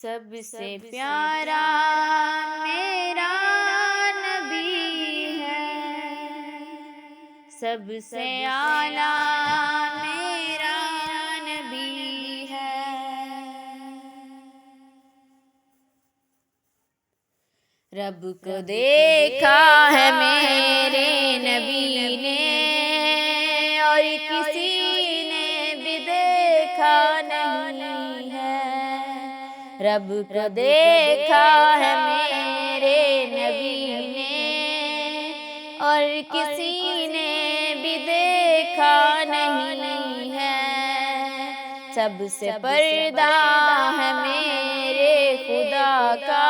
سب سے پیارا میرا نبی ہے، سب سے اعلیٰ میرا نبی ہے۔ رب کو دیکھا ہے میرے نبی نے، اور کسی نے بھی دیکھا نہیں ہے۔ رب کو دیکھا ہے میرے نبی نے، اور کسی نے بھی دیکھا نہیں ہے۔ سب سے پردہ ہے میرے خدا کا،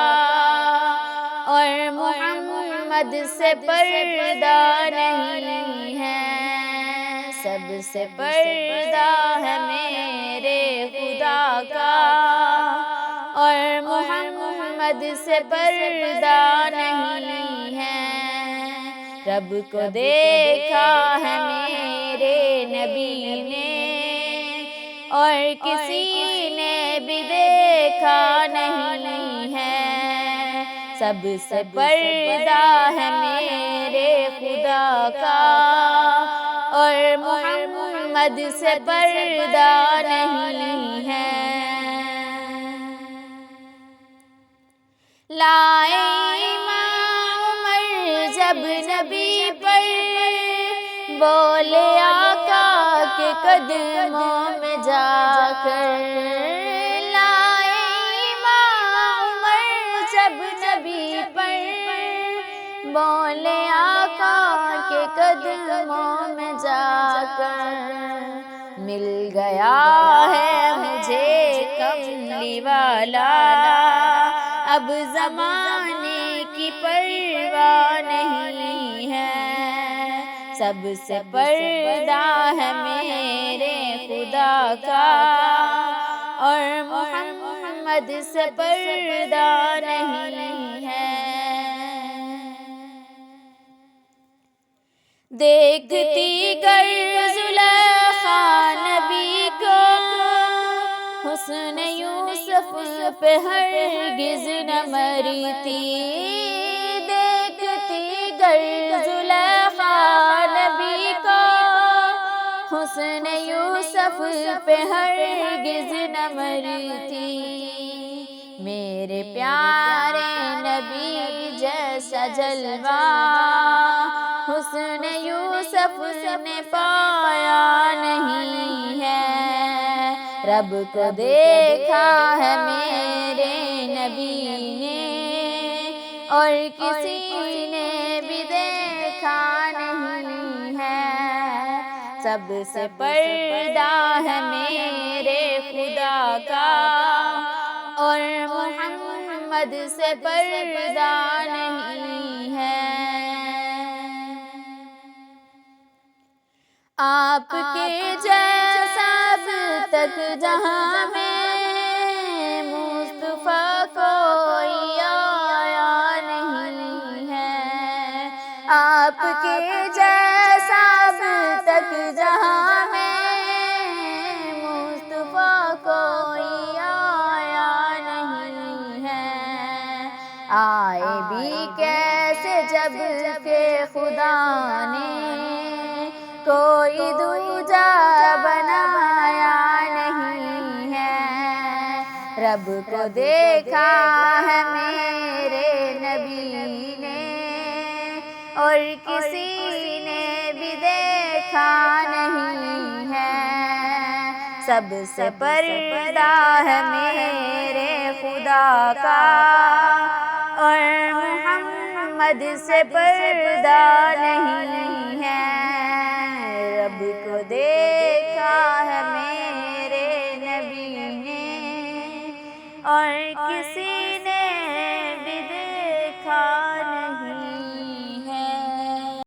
اور محمد سے پردہ نہیں ہے۔ سب سے پردہ ہے میرے خدا کا، اور محمد سے پردہ نہیں ہے۔ رب کو دیکھا ہے میرے نبی نے، اور کسی نے بھی دیکھا نہیں ہے۔ سب سے پردہ ہے میرے خدا کا، اور محمد سے پردہ نہیں ہے۔ لائے امام عمر جب نبی پر، بولے آقا کے قدموں میں جا کر۔ لائے امام عمر جب نبی پر، بولے آقا کے قدموں میں جا کر۔ مل گیا ہے مجھے کملی والا، اب زمانے کی پرواہ نہیں ہے۔ سب سے پردہ ہے میرے خدا کا، اور محمد سے پردہ نہیں ہے۔ دیکھتی گر زلیخا نبی کو، حسن یوسف پہ ہرگز نہ مرتی۔ دیکھتی گر زلیخا نبی کو، حسن یوسف پہ ہرگز نہ مرتی۔ میرے پیارے نبی جیسا جلوہ حسن یوسف نے پایا نہیں ہے۔ رب کو دیکھا ہے میرے نبی نے، اور کسی نے بھی دیکھا نہیں ہے۔ سب سے پردہ ہے میرے خدا کا، اور محمد سے پردہ نہیں ہے۔ آپ کے جیسا اب تک جہاں میں مصطفیٰ کوئی آیا نہیں ہے۔ آپ کے جیسا اب تک جہاں میں مصطفیٰ کوئی آیا نہیں ہے۔ آئے بھی کیسے جب کہ خدا نے کوئی دوجا بنایا نہیں ہے۔ رب کو دیکھا ہے میرے نبی نے، اور کسی نے بھی دیکھا نہیں ہے۔ سب سے پردہ ہے میرے خدا کا، اور محمد سے پردہ نہیں ہے۔ رب کو دیکھا ہے میرے نبی نے، اور کسی